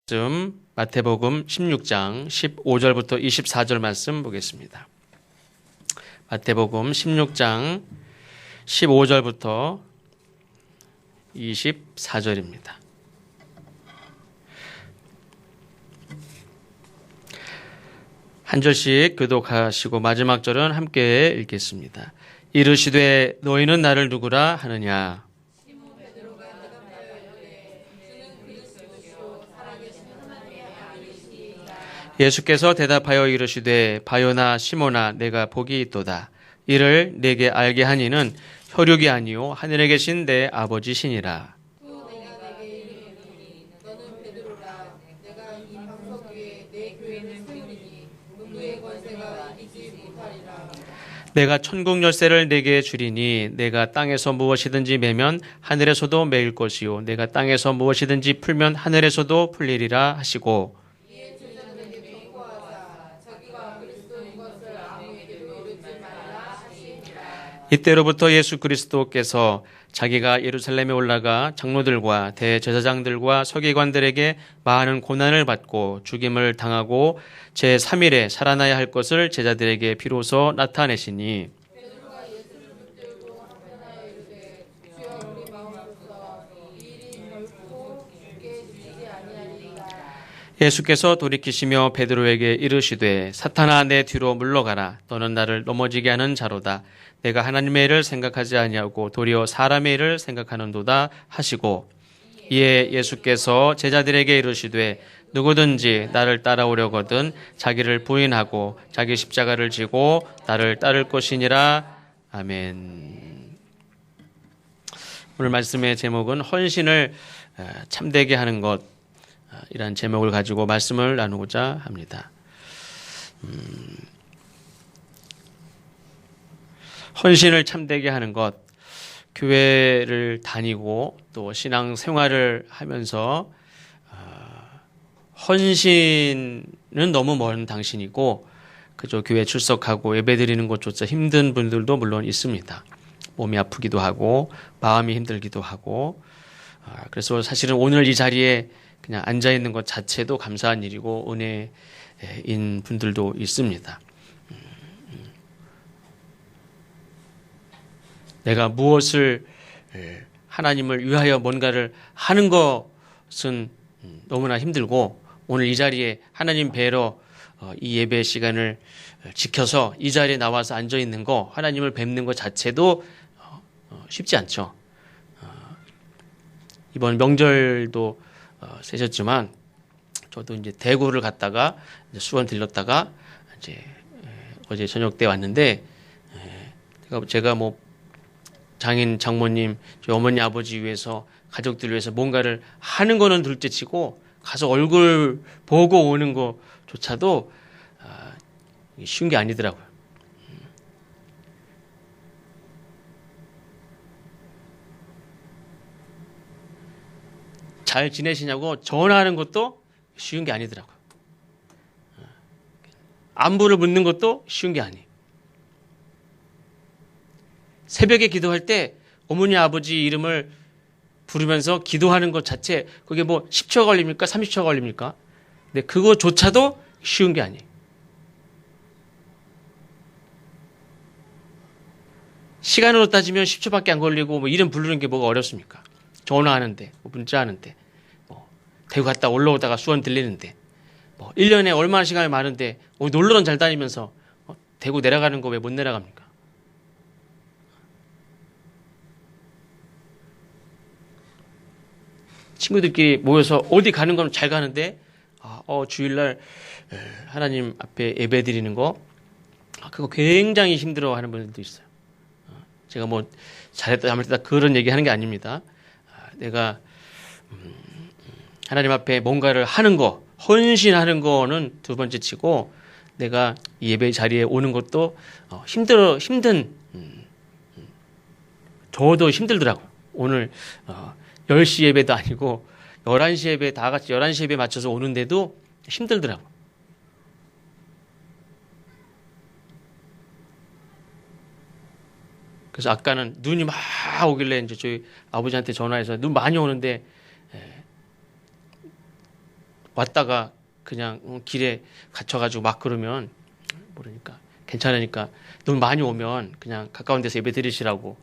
말씀 마태복음 16장 15절부터 24절 말씀 보겠습니다. 마태복음 16장 15절부터 24절입니다. 한 절씩 교독하시고 마지막 절은 함께 읽겠습니다. 이르시되 너희는 나를 누구라 하느냐? 예수께서 대답하여 이르시되 바요나 시몬아 내가 복이 있도다. 이를 내게 알게 하니는 혈육이 아니요 하늘에 계신 내 아버지시니라. 또 내가 내게 이르노니 너는 베드로라. 내가 이 방석 위에 내 교회를 세우리니 누구의 권세가 이기지 못하리라. 내가 천국 열쇠를 내게 주리니 내가 땅에서 무엇이든지 매면 하늘에서도 매일 것이요 내가 땅에서 무엇이든지 풀면 하늘에서도 풀리리라 하시고 이때로부터 예수 그리스도께서 자기가 예루살렘에 올라가 장로들과 대제사장들과 서기관들에게 많은 고난을 받고 죽임을 당하고 제3일에 살아나야 할 것을 제자들에게 비로소 나타내시니 예수께서 돌이키시며 베드로에게 이르시되 사탄아 내 뒤로 물러가라. 너는 나를 넘어지게 하는 자로다. 내가 하나님의 일을 생각하지 아니하고 도리어 사람의 일을 생각하는도다 하시고 이에 예수께서 제자들에게 이르시되 누구든지 나를 따라오려거든 자기를 부인하고 자기 십자가를 지고 나를 따를 것이니라. 아멘. 오늘 말씀의 제목은 헌신을 참되게 하는 것 이란 제목을 가지고 말씀을 나누고자 합니다. 헌신을 참되게 하는 것, 교회를 다니고 또 신앙 생활을 하면서 헌신은 너무 먼 당신이고 그저 교회 출석하고 예배드리는 것조차 힘든 분들도 물론 있습니다. 몸이 아프기도 하고 마음이 힘들기도 하고 그래서 사실은 오늘 이 자리에 그냥 앉아있는 것 자체도 감사한 일이고 은혜인 분들도 있습니다. 내가 무엇을 하나님을 위하여 뭔가를 하는 것은 너무나 힘들고 오늘 이 자리에 하나님 뵈러 이 예배 시간을 지켜서 이 자리에 나와서 앉아있는 거 하나님을 뵙는 것 자체도 쉽지 않죠. 이번 명절도 세셨지만 저도 이제 대구를 갔다가 이제 수원 들렀다가 이제 어제 저녁 때 왔는데 제가 뭐 장인 장모님 저희 어머니 아버지 위해서 가족들 위해서 뭔가를 하는 거는 둘째치고 가서 얼굴 보고 오는 거조차도 쉬운 게 아니더라고요. 잘 지내시냐고 전화하는 것도 쉬운 게 아니더라고요. 안부를 묻는 것도 쉬운 게 아니에요. 새벽에 기도할 때 어머니 아버지 이름을 부르면서 기도하는 것 자체 그게 뭐 10초 걸립니까? 30초 걸립니까? 근데 그거조차도 쉬운 게 아니에요. 시간으로 따지면 10초밖에 안 걸리고 뭐 이름 부르는 게 뭐가 어렵습니까? 전화하는데, 문자하는데, 대구 갔다 올라오다가 수원 들리는데, 1년에 얼마나 시간이 많은데, 놀러는 잘 다니면서, 대구 내려가는 거 왜 못 내려갑니까? 친구들끼리 모여서 어디 가는 건 잘 가는데, 주일날 하나님 앞에 예배 드리는 거, 그거 굉장히 힘들어 하는 분들도 있어요. 제가 뭐 잘했다 잘못했다 그런 얘기 하는 게 아닙니다. 내가 하나님 앞에 뭔가를 하는 거, 헌신하는 거는 두 번째 치고 내가 이 예배 자리에 오는 것도 저도 힘들더라고요. 오늘 10시 예배도 아니고 11시 예배 다 같이 11시 예배 맞춰서 오는데도 힘들더라고요. 그래서 아까는 눈이 막 오길래 이제 저희 아버지한테 전화해서 눈 많이 오는데 왔다가 그냥 길에 갇혀가지고 막 그러면 모르니까 괜찮으니까 너무 많이 오면 그냥 가까운 데서 예배 드리시라고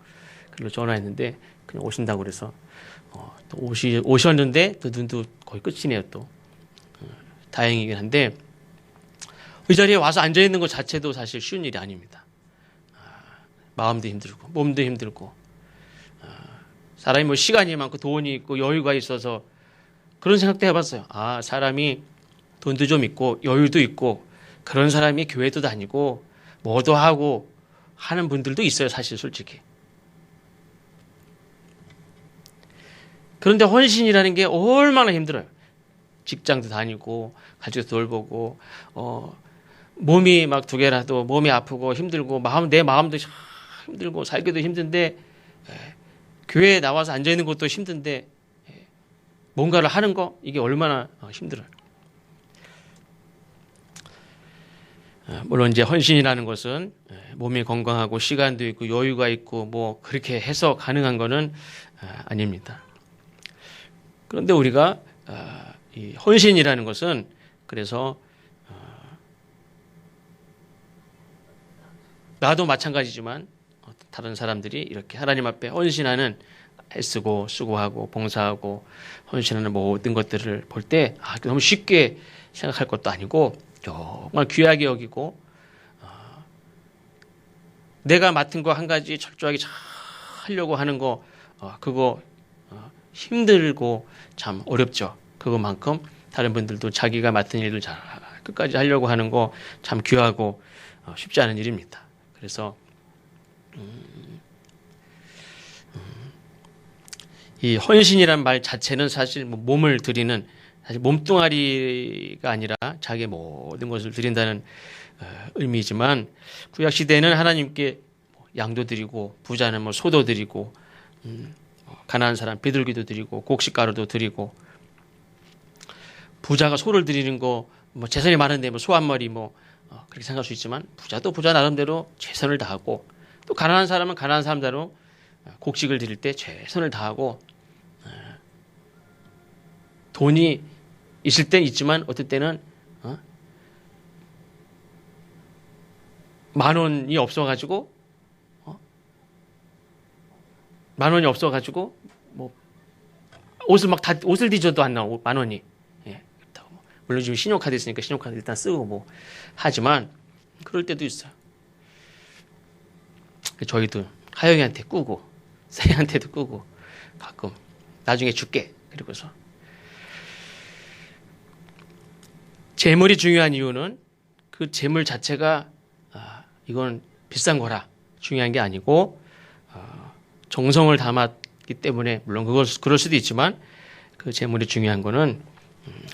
그걸로 전화했는데 그냥 오신다고 그래서 또 오셨는데 또 눈도 거의 끝이네요 또. 다행이긴 한데 이 자리에 와서 앉아 있는 것 자체도 사실 쉬운 일이 아닙니다. 마음도 힘들고 몸도 힘들고 사람이 뭐 시간이 많고 돈이 있고 여유가 있어서 그런 생각도 해봤어요. 사람이 돈도 좀 있고 여유도 있고 그런 사람이 교회도 다니고 뭐도 하고 하는 분들도 있어요. 사실 솔직히. 그런데 헌신이라는 게 얼마나 힘들어요. 직장도 다니고 가족도 돌보고 몸이 막 두 개라도 몸이 아프고 힘들고 내 마음도 힘들고 살기도 힘든데 교회에 나와서 앉아 있는 것도 힘든데 뭔가를 하는 거 이게 얼마나 힘들어요. 물론 이제 헌신이라는 것은 몸이 건강하고 시간도 있고 여유가 있고 뭐 그렇게 해서 가능한 거는 아닙니다. 그런데 우리가 이 헌신이라는 것은 그래서 나도 마찬가지지만 다른 사람들이 이렇게 하나님 앞에 헌신하는 애쓰고 수고하고 봉사하고 헌신하는 모든 것들을 볼 때 너무 쉽게 생각할 것도 아니고 정말 귀하게 여기고 내가 맡은 거 한 가지 철저하게 잘 하려고 하는 거 그거 힘들고 참 어렵죠. 그것만큼 다른 분들도 자기가 맡은 일을 잘 끝까지 하려고 하는 거 참 귀하고 쉽지 않은 일입니다. 그래서 이 헌신이란 말 자체는 사실 몸을 드리는 사실 몸뚱아리가 아니라 자기의 모든 것을 드린다는 의미지만 구약 시대에는 하나님께 양도 드리고 부자는 뭐 소도 드리고 가난한 사람 비둘기도 드리고 곡식가루도 드리고 부자가 소를 드리는 거 뭐 재산이 많은데 뭐 소 한 마리 뭐 그렇게 생각할 수 있지만 부자도 부자 나름대로 최선을 다하고 또 가난한 사람은 가난한 사람대로 곡식을 드릴 때 최선을 다하고 돈이 있을 때 있지만 어떨 때는 10,000원이 없어가지고 10,000원이 없어가지고 뭐 옷을 뒤져도 안 나오고 10,000원이 물론 지금 신용카드 있으니까 신용카드 일단 쓰고 뭐 하지만 그럴 때도 있어요. 저희도 하영이한테 꾸고 세희한테도 꾸고 가끔 나중에 줄게 그리고서 재물이 중요한 이유는 그 재물 자체가 이건 비싼 거라 중요한 게 아니고 정성을 담았기 때문에 물론 그럴 수도 있지만 그 재물이 중요한 거는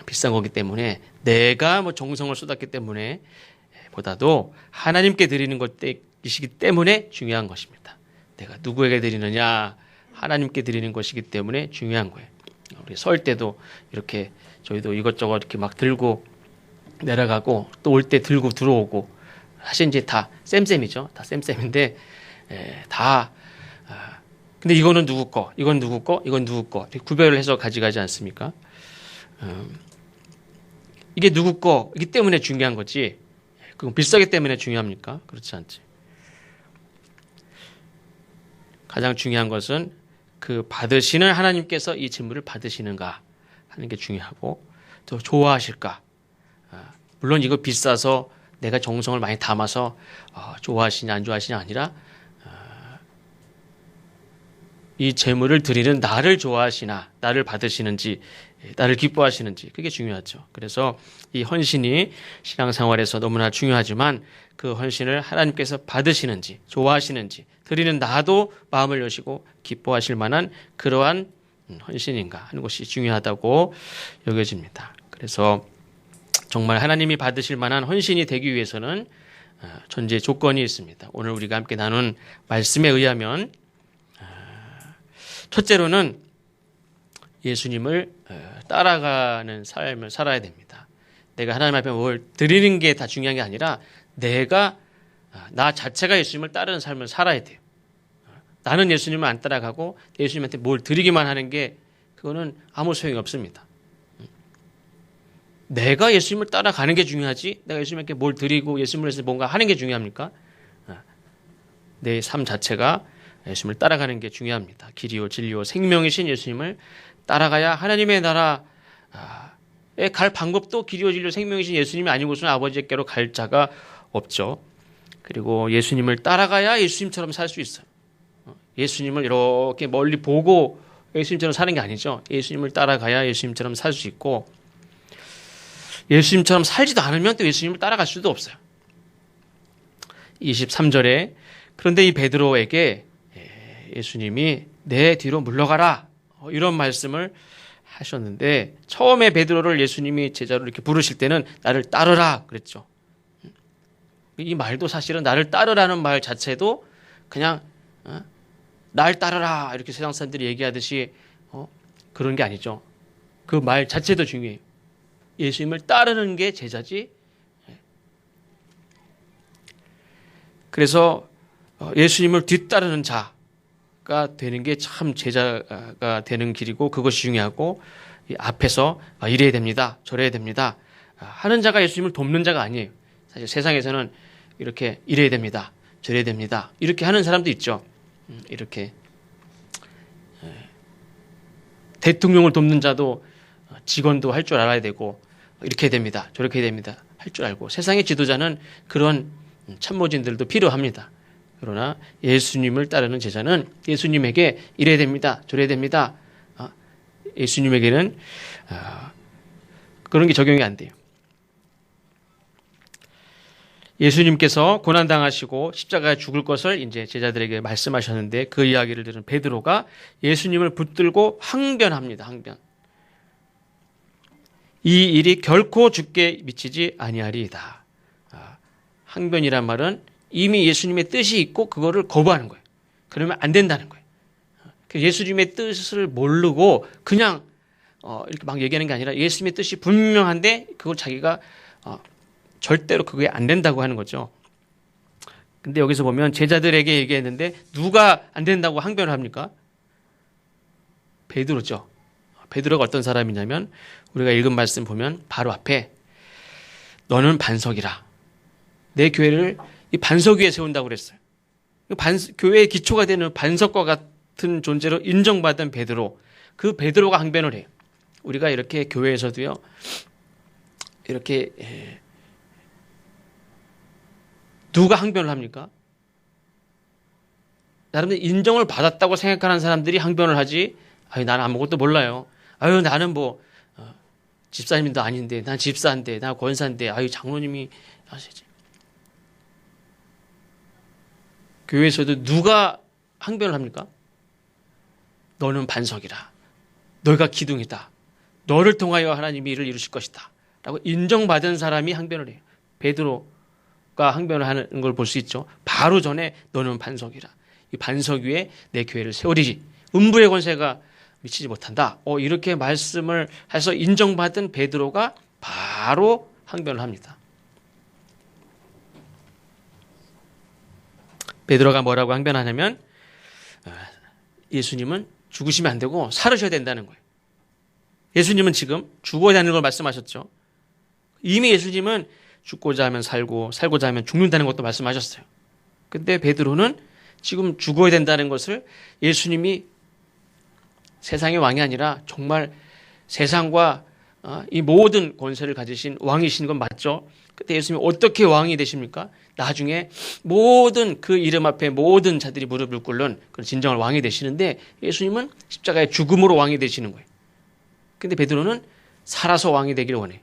비싼 거기 때문에 내가 뭐 정성을 쏟았기 때문에 보다도 하나님께 드리는 것이기 때문에 중요한 것입니다. 내가 누구에게 드리느냐 하나님께 드리는 것이기 때문에 중요한 거예요. 우리 설 때도 이렇게 저희도 이것저것 이렇게 막 들고 내려가고 또 올 때 들고 들어오고 사실 이제 다 쌤쌤이죠. 다 쌤쌤인데 근데 이거는 누구 거, 이건 누구 거, 이건 누구 거 이렇게 구별을 해서 가져가지 않습니까? 이게 누구 거이기 때문에 중요한 거지 그건 비싸기 때문에 중요합니까? 그렇지 않지. 가장 중요한 것은 그 받으시는 하나님께서 이 재물을 받으시는가 하는 게 중요하고 또 좋아하실까. 물론 이거 비싸서 내가 정성을 많이 담아서 좋아하시냐 안 좋아하시냐 아니라 이 재물을 드리는 나를 좋아하시나 나를 받으시는지 나를 기뻐하시는지 그게 중요하죠. 그래서 이 헌신이 신앙생활에서 너무나 중요하지만 그 헌신을 하나님께서 받으시는지 좋아하시는지 드리는 나도 마음을 여시고 기뻐하실 만한 그러한 헌신인가 하는 것이 중요하다고 여겨집니다. 그래서 정말 하나님이 받으실 만한 헌신이 되기 위해서는 전제 조건이 있습니다. 오늘 우리가 함께 나눈 말씀에 의하면 첫째로는 예수님을 따라가는 삶을 살아야 됩니다. 내가 하나님 앞에 뭘 드리는 게 다 중요한 게 아니라 나 자체가 예수님을 따르는 삶을 살아야 돼요. 나는 예수님을 안 따라가고 예수님한테 뭘 드리기만 하는 게 그거는 아무 소용이 없습니다. 내가 예수님을 따라가는 게 중요하지 내가 예수님께 뭘 드리고 예수님을 위해서 뭔가 하는 게 중요합니까? 내 삶 자체가 예수님을 따라가는 게 중요합니다. 길이요 진리요 생명이신 예수님을 따라가야 하나님의 나라에 갈 방법도 길이요 진리요 생명이신 예수님이 아니고서는 아버지께로 갈 자가 없죠. 그리고 예수님을 따라가야 예수님처럼 살 수 있어요. 예수님을 이렇게 멀리 보고 예수님처럼 사는 게 아니죠. 예수님을 따라가야 예수님처럼 살 수 있고 예수님처럼 살지도 않으면 또 예수님을 따라갈 수도 없어요. 23절에 그런데 이 베드로에게 예수님이 내 뒤로 물러가라 이런 말씀을 하셨는데 처음에 베드로를 예수님이 제자로 이렇게 부르실 때는 나를 따르라 그랬죠. 이 말도 사실은 나를 따르라는 말 자체도 그냥 날 따르라 이렇게 세상 사람들이 얘기하듯이 그런 게 아니죠. 그 말 자체도 중요해요. 예수님을 따르는 게 제자지. 그래서 예수님을 뒤따르는 자가 되는 게 참 제자가 되는 길이고 그것이 중요하고 앞에서 이래야 됩니다. 저래야 됩니다. 하는 자가 예수님을 돕는 자가 아니에요. 사실 세상에서는 이렇게 이래야 됩니다. 저래야 됩니다. 이렇게 하는 사람도 있죠. 이렇게 대통령을 돕는 자도 직원도 할 줄 알아야 되고 이렇게 해야 됩니다. 저렇게 해야 됩니다. 할 줄 알고 세상의 지도자는 그런 참모진들도 필요합니다. 그러나 예수님을 따르는 제자는 예수님에게 이래야 됩니다. 저래야 됩니다. 예수님에게는 그런 게 적용이 안 돼요. 예수님께서 고난당하시고 십자가에 죽을 것을 이제 제자들에게 말씀하셨는데 그 이야기를 들은 베드로가 예수님을 붙들고 항변합니다. 항변. 이 일이 결코 주께 미치지 아니하리이다. 항변이란 말은 이미 예수님의 뜻이 있고 그거를 거부하는 거예요. 그러면 안 된다는 거예요. 예수님의 뜻을 모르고 그냥 이렇게 막 얘기하는 게 아니라 예수님의 뜻이 분명한데 그걸 자기가 절대로 그게 안 된다고 하는 거죠. 근데 여기서 보면 제자들에게 얘기했는데 누가 안 된다고 항변을 합니까? 베드로죠. 베드로가 어떤 사람이냐면 우리가 읽은 말씀 보면 바로 앞에 너는 반석이라. 내 교회를 이 반석 위에 세운다고 그랬어요. 교회의 기초가 되는 반석과 같은 존재로 인정받은 베드로. 그 베드로가 항변을 해요. 우리가 이렇게 교회에서도요. 이렇게 누가 항변을 합니까? 나름대로 인정을 받았다고 생각하는 사람들이 항변을 하지. 아유, 나는 아무것도 몰라요. 아유, 나는 뭐 집사님도 아닌데, 난 집사인데, 나 권사인데, 아유, 장로님이 하시지. 교회에서도 누가 항변을 합니까? 너는 반석이라. 너가 기둥이다. 너를 통하여 하나님이 일을 이루실 것이다. 라고 인정받은 사람이 항변을 해요. 베드로가 항변을 하는 걸 볼 수 있죠. 바로 전에 너는 반석이라. 이 반석 위에 내 교회를 세우리지. 음부의 권세가 미치지 못한다. 이렇게 말씀을 해서 인정받은 베드로가 바로 항변을 합니다. 베드로가 뭐라고 항변하냐면 예수님은 죽으시면 안 되고 살으셔야 된다는 거예요. 예수님은 지금 죽어야 되는 걸 말씀하셨죠. 이미 예수님은 죽고자 하면 살고 살고자 하면 죽는다는 것도 말씀하셨어요. 근데 베드로는 지금 죽어야 된다는 것을 예수님이 세상의 왕이 아니라 정말 세상과 이 모든 권세를 가지신 왕이신 건 맞죠. 그때 예수님이 어떻게 왕이 되십니까? 나중에 모든 그 이름 앞에 모든 자들이 무릎을 꿇는 그런 진정한 왕이 되시는데 예수님은 십자가의 죽음으로 왕이 되시는 거예요. 근데 베드로는 살아서 왕이 되기를 원해.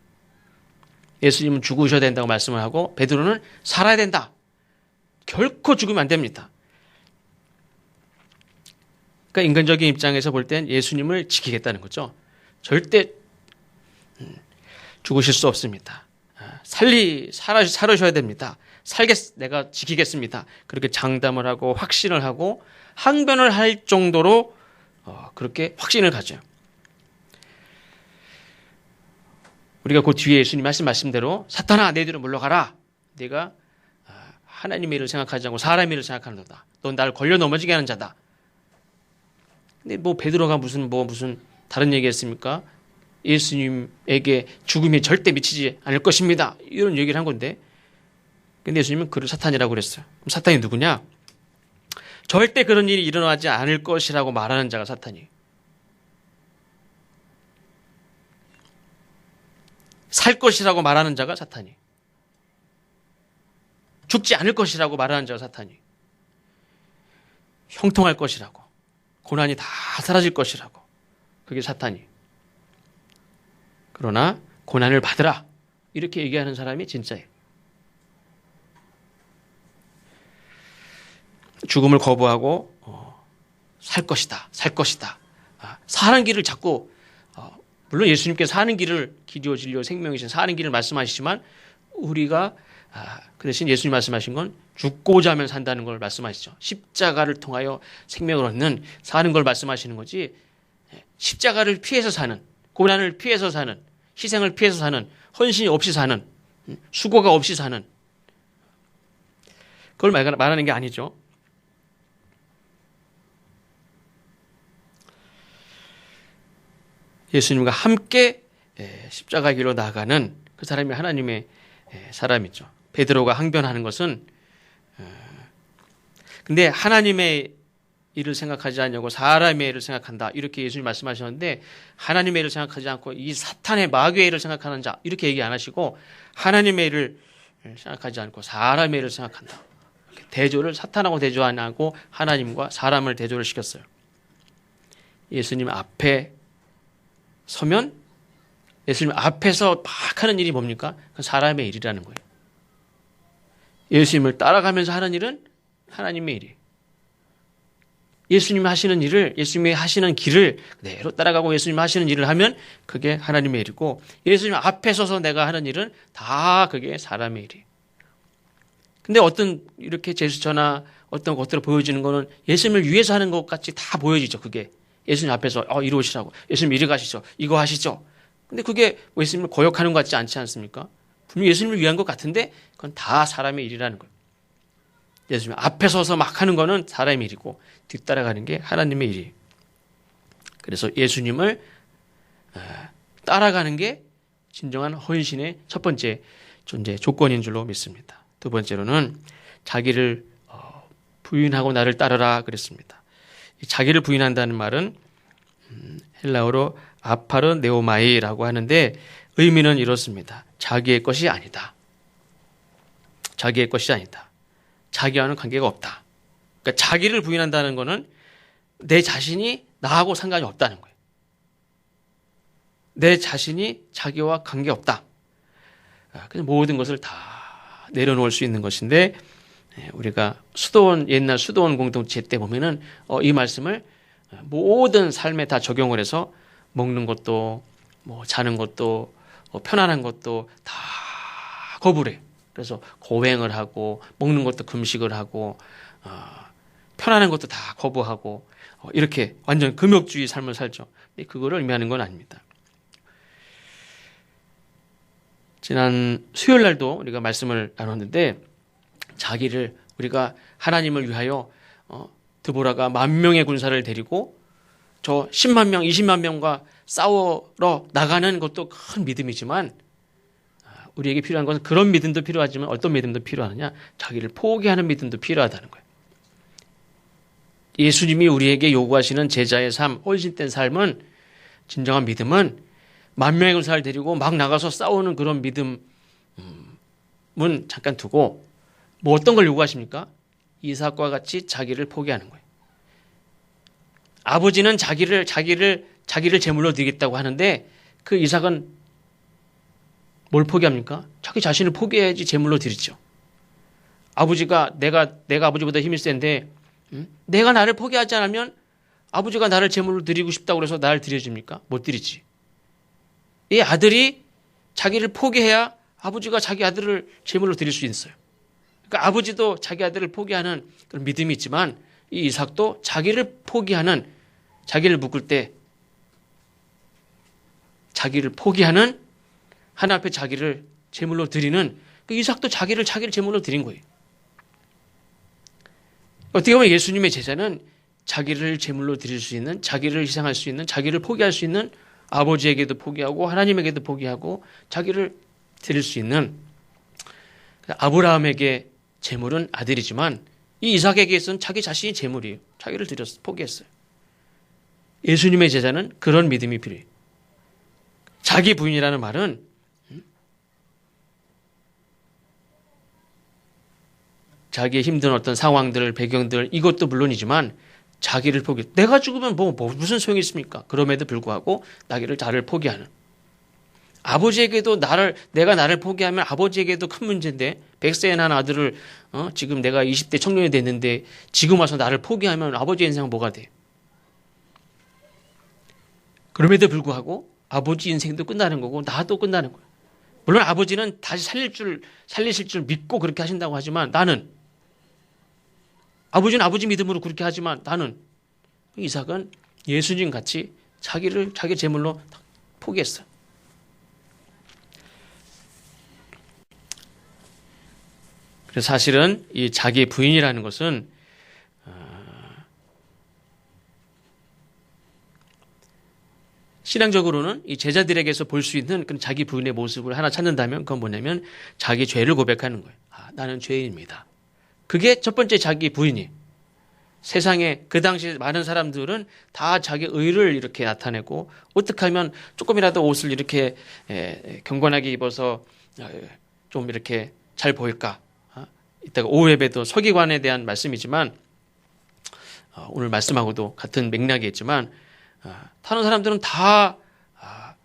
예수님은 죽으셔야 된다고 말씀을 하고 베드로는 살아야 된다. 결코 죽으면 안 됩니다. 그러니까 인간적인 입장에서 볼 땐 예수님을 지키겠다는 거죠. 절대 죽으실 수 없습니다. 살으셔야 됩니다. 내가 지키겠습니다. 그렇게 장담을 하고 확신을 하고 항변을 할 정도로 그렇게 확신을 가져요. 우리가 그 뒤에 예수님 하신 말씀대로 사탄아 내 뒤로 물러가라. 내가 하나님의 일을 생각하지 않고 사람의 일을 생각하는 거다. 넌 나를 걸려 넘어지게 하는 자다. 근데 뭐 베드로가 무슨 다른 얘기했습니까? 예수님에게 죽음이 절대 미치지 않을 것입니다. 이런 얘기를 한 건데, 근데 예수님은 그를 사탄이라고 그랬어요. 그럼 사탄이 누구냐? 절대 그런 일이 일어나지 않을 것이라고 말하는 자가 사탄이에요. 살 것이라고 말하는 자가 사탄이에요. 죽지 않을 것이라고 말하는 자가 사탄이에요. 형통할 것이라고, 고난이 다 사라질 것이라고, 그게 사탄이에요. 그러나 고난을 받으라 이렇게 얘기하는 사람이 진짜예요. 죽음을 거부하고 살 것이다, 살 것이다. 사는 길을 자꾸, 물론 예수님께서 사는 길을 길이요 진리요 생명이신 사는 길을 말씀하시지만, 우리가 그 대신 예수님 말씀하신 건 죽고자 하면 산다는 걸 말씀하시죠. 십자가를 통하여 생명을 얻는 사는 걸 말씀하시는 거지, 십자가를 피해서 사는, 고난을 피해서 사는, 희생을 피해서 사는, 헌신이 없이 사는, 수고가 없이 사는, 그걸 말하는 게 아니죠. 예수님과 함께 십자가 길로 나아가는 그 사람이 하나님의 사람이죠. 베드로가 항변하는 것은, 근데 하나님의 일을 생각하지 않냐고 사람의 일을 생각한다, 이렇게 예수님 말씀하셨는데, 하나님의 일을 생각하지 않고 이 사탄의 마귀의 일을 생각하는 자, 이렇게 얘기 안 하시고 하나님의 일을 생각하지 않고 사람의 일을 생각한다. 대조를, 사탄하고 대조 안 하고 하나님과 사람을 대조를 시켰어요. 예수님 앞에 서면 예수님 앞에서 막 하는 일이 뭡니까? 그 사람의 일이라는 거예요. 예수님을 따라가면서 하는 일은 하나님의 일이에요. 예수님이 하시는 일을, 예수님이 하시는 길을 그대로 따라가고 예수님이 하시는 일을 하면 그게 하나님의 일이고, 예수님 앞에 서서 내가 하는 일은 다 그게 사람의 일이에요. 근데 어떤 이렇게 제스처나 어떤 것들을 보여지는 거는 예수님을 위해서 하는 것 같이 다 보여지죠. 그게 예수님 앞에서 이리 오시라고, 예수님 이리 가시죠, 이거 하시죠. 근데 그게 예수님을 거역하는 것 같지 않지 않습니까? 분명히 예수님을 위한 것 같은데 그건 다 사람의 일이라는 거예요. 예수님 앞에 서서 막 하는 거는 사람의 일이고 뒤따라가는 게 하나님의 일이에요. 그래서 예수님을 따라가는 게 진정한 헌신의 첫 번째 존재 조건인 줄로 믿습니다. 두 번째로는 자기를 부인하고 나를 따르라 그랬습니다. 자기를 부인한다는 말은 헬라어로 아파르네오마이라고 하는데, 의미는 이렇습니다. 자기의 것이 아니다. 자기의 것이 아니다. 자기와는 관계가 없다. 그러니까 자기를 부인한다는 것은 내 자신이 나하고 상관이 없다는 거예요. 내 자신이 자기와 관계없다. 그래서 모든 것을 다 내려놓을 수 있는 것인데, 우리가 옛날 수도원 공동체 때 보면은 이 말씀을 모든 삶에 다 적용을 해서 먹는 것도, 자는 것도, 편안한 것도 다 거부를 해요. 그래서 고행을 하고, 먹는 것도 금식을 하고, 편안한 것도 다 거부하고, 이렇게 완전 금욕주의 삶을 살죠. 그거를 의미하는 건 아닙니다. 지난 수요일 날도 우리가 말씀을 나눴는데, 자기를, 우리가 하나님을 위하여 드보라가 10,000명의 군사를 데리고 저 10만 명, 20만 명과 싸우러 나가는 것도 큰 믿음이지만, 우리에게 필요한 것은 그런 믿음도 필요하지만 어떤 믿음도 필요하느냐? 자기를 포기하는 믿음도 필요하다는 거예요. 예수님이 우리에게 요구하시는 제자의 삶, 헌신된 삶은, 진정한 믿음은 10,000명의 군사를 데리고 막 나가서 싸우는 그런 믿음은 잠깐 두고, 어떤 걸 요구하십니까? 이삭과 같이 자기를 포기하는 거예요. 아버지는 자기를 제물로 드리겠다고 하는데, 그 이삭은 뭘 포기합니까? 자기 자신을 포기해야지 제물로 드리죠. 아버지가 내가 아버지보다 힘이 센데, 내가 나를 포기하지 않으면 아버지가 나를 제물로 드리고 싶다고 해서 나를 드려줍니까? 못 드리지. 이 아들이 자기를 포기해야 아버지가 자기 아들을 제물로 드릴 수 있어요. 그러니까 아버지도 자기 아들을 포기하는 그런 믿음이 있지만, 이 이삭도 자기를 포기하는, 자기를 묶을 때 자기를 포기하는, 하나님 앞에 자기를 제물로 드리는, 그 이삭도 자기를 제물로 드린 거예요. 어떻게 보면 예수님의 제자는 자기를 제물로 드릴 수 있는, 자기를 희생할 수 있는, 자기를 포기할 수 있는 아버지에게도 포기하고 하나님에게도 포기하고 자기를 드릴 수 있는, 아브라함에게 제물은 아들이지만 이 이삭에게서는 자기 자신이 제물이에요. 자기를 포기했어요. 예수님의 제자는 그런 믿음이 필요해요. 자기 부인이라는 말은 자기의 힘든 어떤 상황들, 배경들, 이것도 물론이지만 자기를 내가 죽으면 무슨 소용이 있습니까? 그럼에도 불구하고 나를 포기하는. 아버지에게도 내가 나를 포기하면 아버지에게도 큰 문제인데, 100세에 난 아들을, 지금 내가 20대 청년이 됐는데, 지금 와서 나를 포기하면 아버지 인생은 뭐가 돼? 그럼에도 불구하고 아버지 인생도 끝나는 거고, 나도 끝나는 거예요. 물론 아버지는 다시 살리실 줄 믿고 그렇게 하신다고 하지만, 아버지는 아버지 믿음으로 그렇게 하지만 나는, 이삭은 예수님 같이 자기 제물로 포기했어요. 그래서 사실은 이 자기 부인이라는 것은 신앙적으로는 이 제자들에게서 볼 수 있는 그런 자기 부인의 모습을 하나 찾는다면 그건 뭐냐면 자기 죄를 고백하는 거예요. 나는 죄인입니다. 그게 첫 번째 자기 부인이. 세상에 그 당시 많은 사람들은 다 자기 의를 이렇게 나타내고, 어떻게 하면 조금이라도 옷을 이렇게 경건하게 입어서 좀 이렇게 잘 보일까. 이따가 오후 예배도 서기관에 대한 말씀이지만 오늘 말씀하고도 같은 맥락이겠지만, 다른 사람들은 다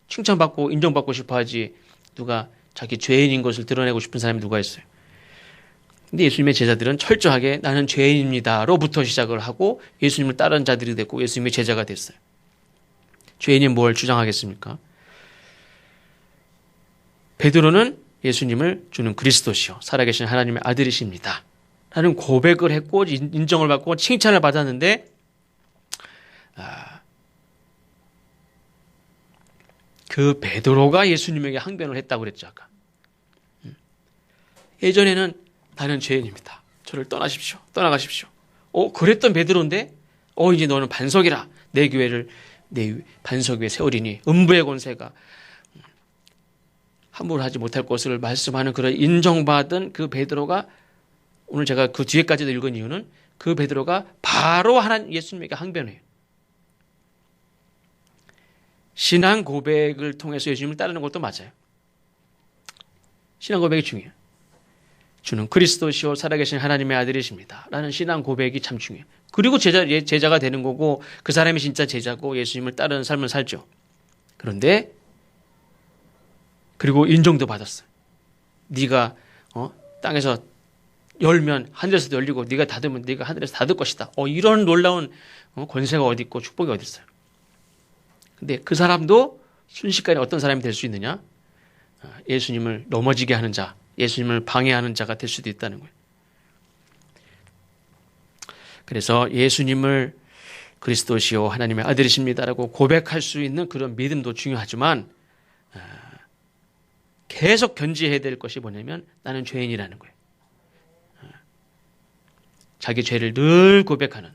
칭찬받고 인정받고 싶어 하지, 누가 자기 죄인인 것을 드러내고 싶은 사람이 누가 있어요? 근데 예수님의 제자들은 철저하게 나는 죄인입니다로부터 시작을 하고 예수님을 따르는 자들이 됐고 예수님의 제자가 됐어요. 죄인이 뭘 주장하겠습니까? 베드로는 예수님을 주는 그리스도시요 살아계신 하나님의 아들이십니다 라는 고백을 했고 인정을 받고 칭찬을 받았는데, 그 베드로가 예수님에게 항변을 했다고 그랬죠, 아까. 예전에는 나는 죄인입니다. 저를 떠나가십시오. 그랬던 베드로인데, 이제 너는 반석이라. 내 교회를 내 반석 위에 세우리니 음부의 권세가 함부로 하지 못할 것을 말씀하는 그런 인정받은 그 베드로가, 오늘 제가 그 뒤에까지도 읽은 이유는 그 베드로가 바로 예수님에게 항변해요. 신앙 고백을 통해서 예수님을 따르는 것도 맞아요. 신앙 고백이 중요해요. 주는 그리스도시요 살아계신 하나님의 아들이십니다 라는 신앙 고백이 참 중요해요. 그리고 제자가 되는 거고, 그 사람이 진짜 제자고 예수님을 따르는 삶을 살죠. 그런데 그리고 인정도 받았어요. 네가 땅에서 열면 하늘에서도 열리고 네가 닫으면 네가 하늘에서 닫을 것이다. 이런 놀라운 권세가 어디 있고 축복이 어디 있어요. 근데 그 사람도 순식간에 어떤 사람이 될 수 있느냐? 예수님을 넘어지게 하는 자, 예수님을 방해하는 자가 될 수도 있다는 거예요. 그래서 예수님을 그리스도시요 하나님의 아들이십니다라고 고백할 수 있는 그런 믿음도 중요하지만, 계속 견지해야 될 것이 뭐냐면 나는 죄인이라는 거예요. 자기 죄를 늘 고백하는.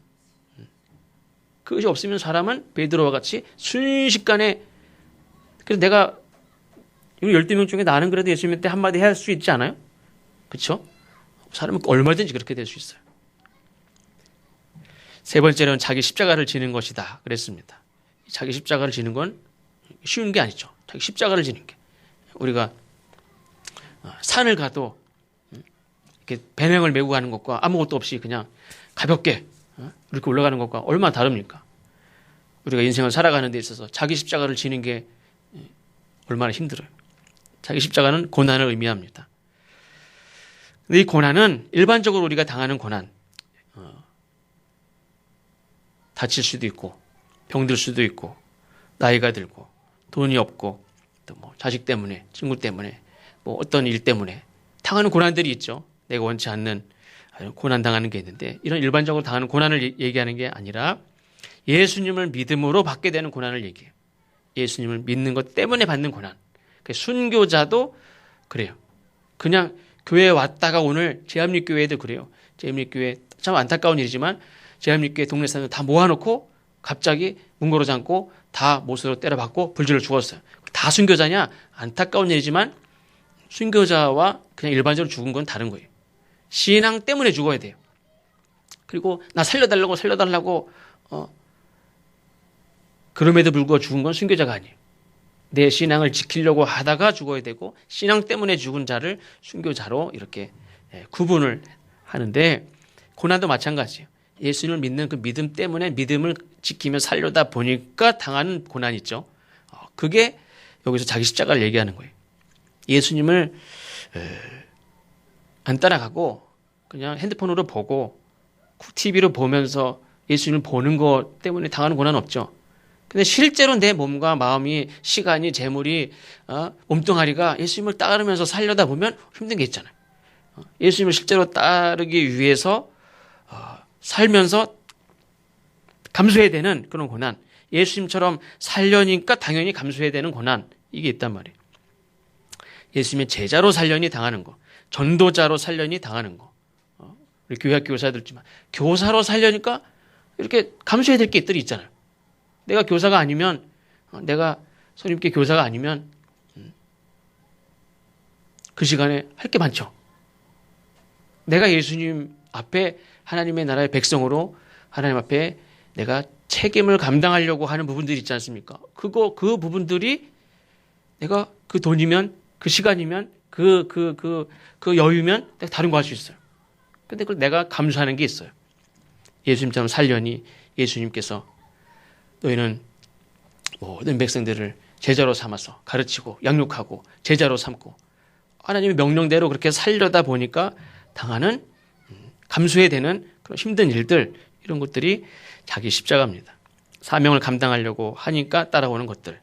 그것이 없으면 사람은 베드로와 같이 순식간에, 그래서 내가 12명 중에 나는 그래도 예수님 때 한마디 할 수 있지 않아요? 그렇죠? 사람은 얼마든지 그렇게 될 수 있어요. 세 번째는 자기 십자가를 지는 것이다 그랬습니다. 자기 십자가를 지는 건 쉬운 게 아니죠. 자기 십자가를 지는 게. 우리가 산을 가도 이렇게 배낭을 메고 가는 것과 아무것도 없이 그냥 가볍게 이렇게 올라가는 것과 얼마나 다릅니까? 우리가 인생을 살아가는 데 있어서 자기 십자가를 지는 게 얼마나 힘들어요. 자기 십자가는 고난을 의미합니다. 근데 이 고난은 일반적으로 우리가 당하는 고난, 다칠 수도 있고 병들 수도 있고 나이가 들고 돈이 없고 또 뭐 자식 때문에 친구 때문에 뭐 어떤 일 때문에 당하는 고난들이 있죠. 내가 원치 않는 고난 당하는 게 있는데, 이런 일반적으로 당하는 고난을 얘기하는 게 아니라 예수님을 믿음으로 받게 되는 고난을 얘기해요. 예수님을 믿는 것 때문에 받는 고난. 순교자도 그래요. 그냥 교회에 왔다가 오늘 제합립교회도 그래요. 제합립교회 참 안타까운 일이지만 제합립교회 동네 사람들 다 모아놓고 갑자기 문고로 잠고 다 못으로 때려박고 불질러 죽었어요. 다 순교자냐? 안타까운 일이지만 순교자와 그냥 일반적으로 죽은 건 다른 거예요. 신앙 때문에 죽어야 돼요. 그리고 나 살려달라고 그럼에도 불구하고 죽은 건 순교자가 아니에요. 내 신앙을 지키려고 하다가 죽어야 되고 신앙 때문에 죽은 자를 순교자로 이렇게 구분을 하는데 고난도 마찬가지예요. 예수님을 믿는 그 믿음 때문에 믿음을 지키며 살려다 보니까 당하는 고난이 있죠. 그게 여기서 자기 십자가를 얘기하는 거예요. 예수님을 안 따라가고 그냥 핸드폰으로 보고 TV로 보면서 예수님을 보는 것 때문에 당하는 고난은 없죠. 근데 실제로 내 몸과 마음이 시간이 재물이 몸뚱아리가 예수님을 따르면서 살려다 보면 힘든 게 있잖아요. 예수님을 실제로 따르기 위해서 살면서 감수해야 되는 그런 고난, 예수님처럼 살려니까 당연히 감수해야 되는 고난, 이게 있단 말이에요. 예수님의 제자로 살려니 당하는 거, 전도자로 살려니 당하는 거. 우리 교회학 교사들 있지만 교사로 살려니까 이렇게 감수해야 될 것들이 있잖아요. 내가 교사가 아니면, 내가 선생님께 교사가 아니면 그 시간에 할 게 많죠. 내가 예수님 앞에 하나님의 나라의 백성으로 하나님 앞에 내가 책임을 감당하려고 하는 부분들이 있지 않습니까? 그 부분들이 내가 그 돈이면, 그 시간이면, 그 여유면 내가 다른 거 할 수 있어요. 근데 그걸 내가 감수하는 게 있어요. 예수님처럼 살려니 예수님께서 너희는 모든 백성들을 제자로 삼아서 가르치고 양육하고 제자로 삼고 하나님의 명령대로 그렇게 살려다 보니까 당하는 감수해야 되는 그런 힘든 일들, 이런 것들이 자기 십자가입니다. 사명을 감당하려고 하니까 따라오는 것들.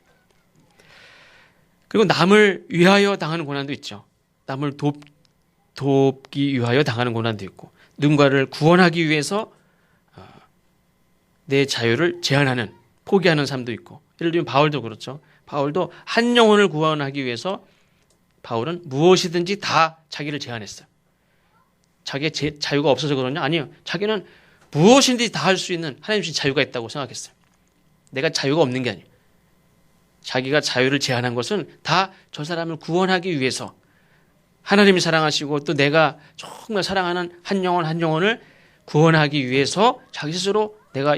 그리고 남을 위하여 당하는 고난도 있죠. 남을 돕기 위하여 당하는 고난도 있고, 누군가를 구원하기 위해서 내 자유를 제한하는, 포기하는 삶도 있고, 예를 들면 바울도 그렇죠. 바울도 한 영혼을 구원하기 위해서 바울은 무엇이든지 다 자기를 제한했어요. 자기의 자유가 없어서 그러냐? 아니요. 자기는 무엇인지 다 할 수 있는 하나님 주신 자유가 있다고 생각했어요. 내가 자유가 없는 게 아니에요. 자기가 자유를 제한한 것은 다 저 사람을 구원하기 위해서, 하나님이 사랑하시고 또 내가 정말 사랑하는 한 영혼을 구원하기 위해서 자기 스스로 내가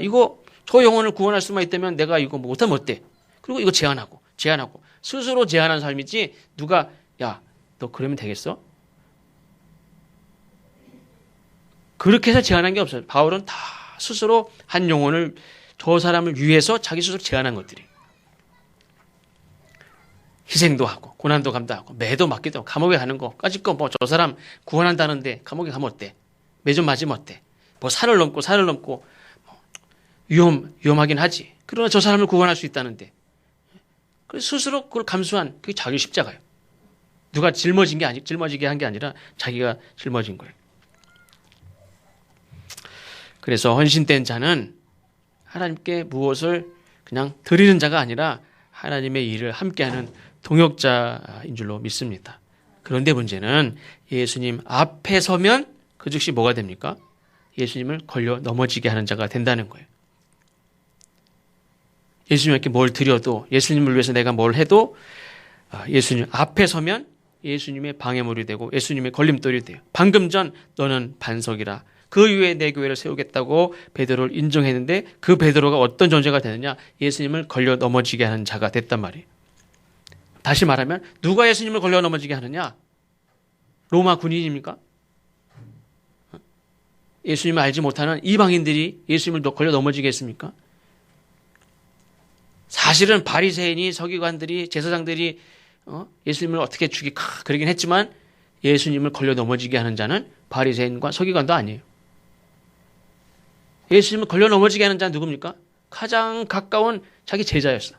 저 영혼을 구원할 수만 있다면 내가 이거 못하면 어때? 그리고 이거 제한하고 스스로 제한한 삶이지, 누가 야, 너 그러면 되겠어? 그렇게 해서 제한한 게 없어요. 바울은 다 스스로 한 영혼을, 저 사람을 위해서 자기 스스로 제한한 것들이. 희생도 하고 고난도 감당하고 매도 맞기도 하고 감옥에 가는 거까짓 거, 저 사람 구원한다는데 감옥에 가면 어때? 매 좀 맞으면 어때? 산을 넘고 위험하긴 하지. 그러나 저 사람을 구원할 수 있다는데. 그래서 스스로 그걸 감수한 그게 자기 십자가예요. 누가 짊어지게 한 게 아니라 자기가 짊어진 거예요. 그래서 헌신된 자는 하나님께 무엇을 그냥 드리는 자가 아니라 하나님의 일을 함께하는 동역자인 줄로 믿습니다. 그런데 문제는 예수님 앞에 서면 그 즉시 뭐가 됩니까? 예수님을 걸려 넘어지게 하는 자가 된다는 거예요. 예수님께 뭘 드려도, 예수님을 위해서 내가 뭘 해도 예수님 앞에 서면 예수님의 방해물이 되고 예수님의 걸림돌이 돼요. 방금 전 너는 반석이라 그 위에 내 교회를 세우겠다고 베드로를 인정했는데, 그 베드로가 어떤 존재가 되느냐? 예수님을 걸려 넘어지게 하는 자가 됐단 말이에요. 다시 말하면 누가 예수님을 걸려 넘어지게 하느냐? 로마 군인입니까? 예수님을 알지 못하는 이방인들이 예수님을 걸려 넘어지게 했습니까? 사실은 바리새인이, 서기관들이, 제사장들이 예수님을 어떻게 그러긴 했지만 예수님을 걸려 넘어지게 하는 자는 바리새인과 서기관도 아니에요. 예수님을 걸려 넘어지게 하는 자는 누굽니까? 가장 가까운 자기 제자였어.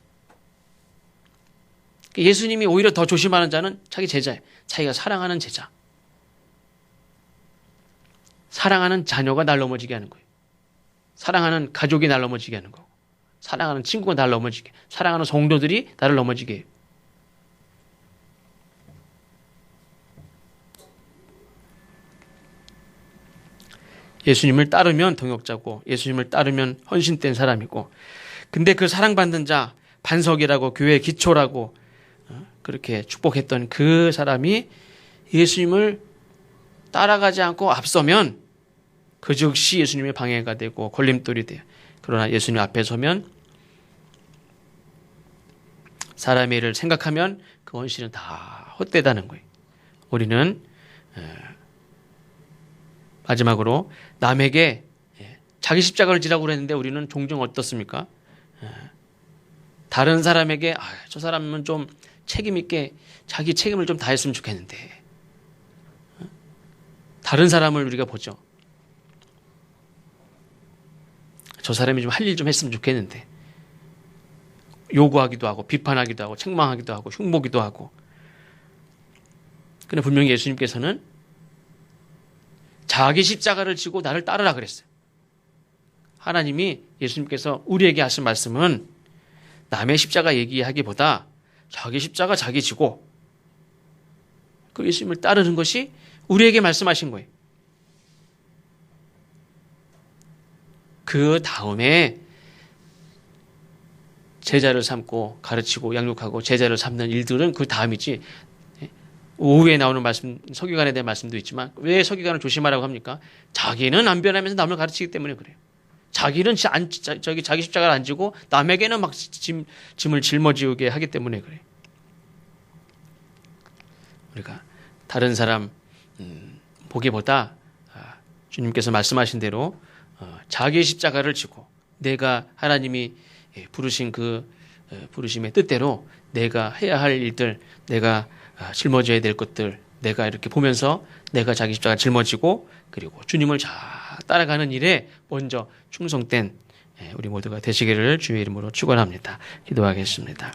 예수님이 오히려 더 조심하는 자는 자기 제자예요. 자기가 사랑하는 제자. 사랑하는 자녀가 날 넘어지게 하는 거예요. 사랑하는 가족이 날 넘어지게 하는 거고, 사랑하는 친구가 날 넘어지게, 사랑하는 성도들이 나를 넘어지게 해요. 예수님을 따르면 동역자고 예수님을 따르면 헌신된 사람이고, 근데 그 사랑받는 자, 반석이라고 교회의 기초라고 그렇게 축복했던 그 사람이 예수님을 따라가지 않고 앞서면 그 즉시 예수님의 방해가 되고 걸림돌이 돼요. 그러나 예수님 앞에 서면, 사람의 일을 생각하면 그 헌신은 다 헛되다는 거예요. 우리는 마지막으로 남에게 자기 십자가를 지라고 그랬는데 우리는 종종 어떻습니까? 다른 사람에게 저 사람은 좀 책임 있게 자기 책임을 좀 다했으면 좋겠는데, 다른 사람을 우리가 보죠. 저 사람이 좀 할 일 좀 했으면 좋겠는데, 요구하기도 하고 비판하기도 하고 책망하기도 하고 흉보기도 하고. 그런데 분명히 예수님께서는 자기 십자가를 지고 나를 따르라 그랬어요. 하나님이, 예수님께서 우리에게 하신 말씀은 남의 십자가 얘기하기보다 자기 십자가 자기 지고 그 예수님을 따르는 것이 우리에게 말씀하신 거예요. 그 다음에 제자를 삼고 가르치고 양육하고 제자를 삼는 일들은 그 다음이지. 오후에 나오는 말씀, 서기관에 대한 말씀도 있지만 왜 서기관을 조심하라고 합니까? 자기는 안 변하면서 남을 가르치기 때문에 그래요. 자기는 자기 십자가를 안 지고 남에게는 막 짐을 짊어지게 하기 때문에 그래요. 우리가 다른 사람 보기보다 주님께서 말씀하신 대로 자기 십자가를 지고 내가 하나님이 부르신 그 부르심의 뜻대로 내가 해야 할 일들, 내가 짊어져야 될 것들, 내가 이렇게 보면서 내가 자기 십자가 짊어지고 그리고 주님을 잘 따라가는 일에 먼저 충성된 우리 모두가 되시기를 주의 이름으로 축원합니다. 기도하겠습니다.